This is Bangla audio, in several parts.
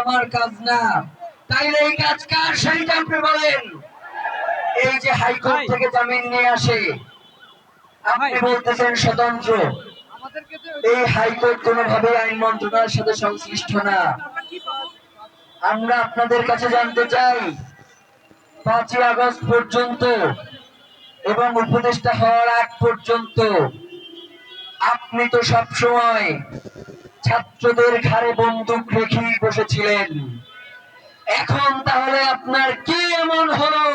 আমার কাজ না। তাইলে এই কাজ কার সেইটা আপনি বলেন। এই যে হাইকোর্ট থেকে জামিন নিয়ে আসে, আপনি বলতেছেন স্বতন্ত্র। এই হাইকোর্ট কোনোভাবে আইন মন্ত্রণালয়ের সাথে সংশ্লিষ্ট না। আমরা আপনাদের কাছে জানতে চাই, 5ই আগস্ট পর্যন্ত এবং উপদেষ্টা হওয়ার আগ পর্যন্ত আপনি তো সবসময় ছাত্রদের ঘাড়ে বন্দুক রেখেই বসেছিলেন। এখন তাহলে আপনার কি এমন হলো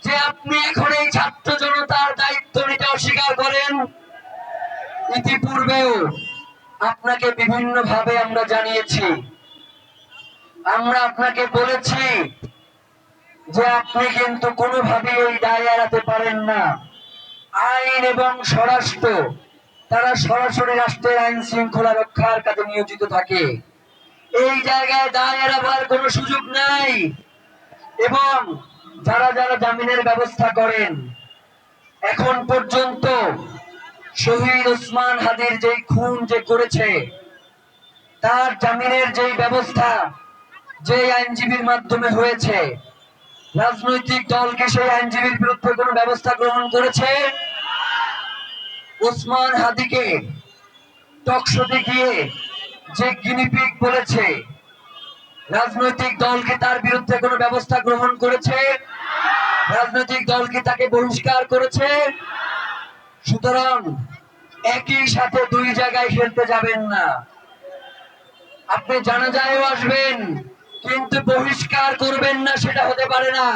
যে আপনি এখন এই ছাত্র জনতার দায়িত্ব নিতে অস্বীকার করেন? ইতিপূর্বেও আপনাকে বিভিন্ন ভাবে আমরা জানিয়েছি, আমরা আপনাকে বলেছি যে আপনি কিন্তু কোনোভাবেই এই দায় এড়াতে পারেন না। আইন এবং স্বরাষ্ট্র তারা সরাসরি রাষ্ট্রের আইন শৃঙ্খলা রক্ষার কাজে নিয়োজিত থাকে। এই জায়গায় দায় এড়াবার কোনো সুযোগ নাই। এবং যারা যারা জামিনের ব্যবস্থা করেন, এখন পর্যন্ত শহীদ ওসমান হাদির যে খুন যে করেছে, তার জামিনের যে ব্যবস্থা যে আইনজীবীর মাধ্যমে হয়েছে, রাজনৈতিক দলকে সেই আইনজীবীর বিরুদ্ধে কোনো ব্যবস্থা গ্রহণ করেছে? ওসমান হাদিকে টকশোতে গিয়ে যে গিনিপিগ বলেছে, রাজনৈতিক দলকে তার বিরুদ্ধে কোনো ব্যবস্থা গ্রহণ করেছে? রাজনৈতিক দলকে তাকে বহিষ্কার করেছে? সুতরাং একই সাথে দুই জায়গায় খেলতে যাবেন না। আপনি জানাজায়ও আসবেন কিন্তু বহিষ্কার করবেন না, সেটা হতে পারে না।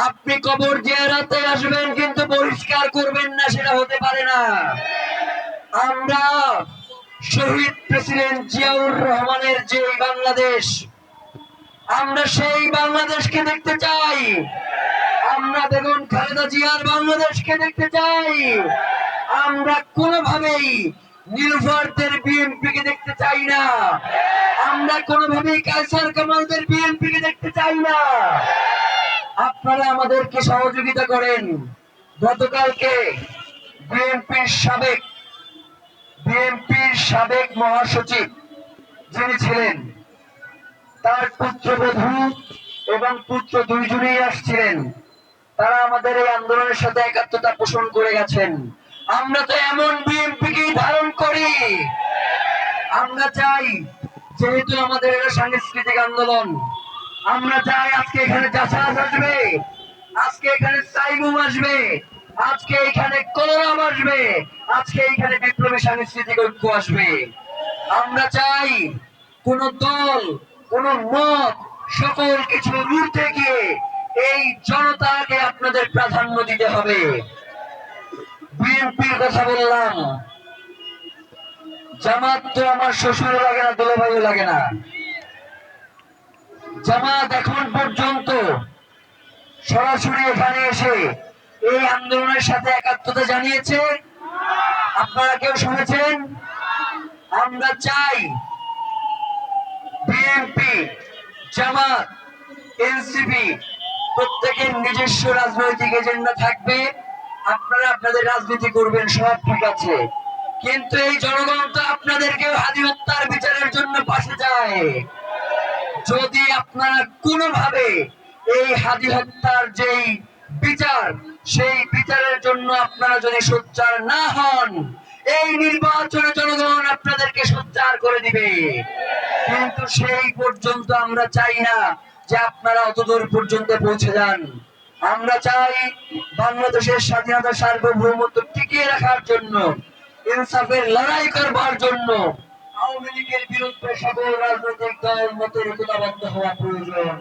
আপনি কবর জিয়ারতে আসবেন কিন্তু বহিষ্কার করবেন না, সেটা হতে পারে না। আমরা শহীদ প্রেসিডেন্ট জিয়াউর রহমানের যে বাংলাদেশ, আমরা সেই বাংলাদেশকে দেখতে চাই। আমরা বেগম খালেদা জিয়ার বাংলাদেশকে দেখতে চাই। আমরা কোনোভাবেই নীলুফারদের বিএনপিকে দেখতে চাই না। আমরা কোনোভাবেই কায়সার কামালদের বিএনপিকে দেখতে চাই না। আপনারা আমাদেরকে সহযোগিতা করেন। গতকালকে বিএনপির সাবেক মহাসচিব যিনি ছিলেন, তার পুত্রবধূ এবং পুত্র দুইজনেই আসছিলেন। তারা আমাদের এই আন্দোলনের সাথে একাত্মতা পোষণ করে গেছেন। আমরা তো এমন বিএনপিকে ধারণ করি। আমরা চাই, যেহেতু আমাদের এটা সাংস্কৃতিক আন্দোলন, আমরা চাই আজকে এখানে জাসাজ আসবে, আজকে এখানে সাইমুম আসবে, আজকে এখানে কলরাম আসবে, আজকে এখানে বিপ্লবী সাংস্কৃতিক ঐক্য আসবে। আমরা চাই কোন দল, কোন মত, সকল কিছু উঠতে গিয়ে এই জনতাকে আপনাদের প্রাধান্য দিতে হবে। বিএনপির কথা বললাম, জামাত তো আমার শ্বশুরও লাগে না, দুলাভাইও লাগে না। জামাত এখন পর্যন্ত সরাসরি এখানে এসে এই আন্দোলনের সাথে একাত্মতা জানিয়েছে? আপনারা কেউ শুনেছেন? আমরা চাই বিএনপি, জামাত, এনসিপি প্রত্যেকের নিজস্ব রাজনৈতিক এজেন্ডা থাকবে। আপনারা আপনাদের রাজনীতি করবেন, সব ঠিক আছে, কিন্তু এই জনগণ তো আপনাদেরকেও হাদি হত্যার বিচারের জন্য পাশে যায়। যদি আপনারা কোনোভাবে এই হাদি হত্যার যেই বিচার, সেই বিচারের জন্য আপনারা যদি সোচ্চার না হন, এই নির্বাচনে জনগণ আপনাদেরকে সোচ্চার করে দিবে। কিন্তু সেই পর্যন্ত আমরা চাই না যে আপনারা অতদূর পর্যন্ত পৌঁছে যান। আমরা চাই বাংলাদেশের স্বাধীনতা সার্বভৌমত্ব টিকিয়ে রাখার জন্য, ইনসাফের লড়াই করবার জন্য আওয়ামী লীগের বিরুদ্ধে সকল রাজনৈতিক দল মতের ঐক্যবদ্ধ হওয়া প্রয়োজন।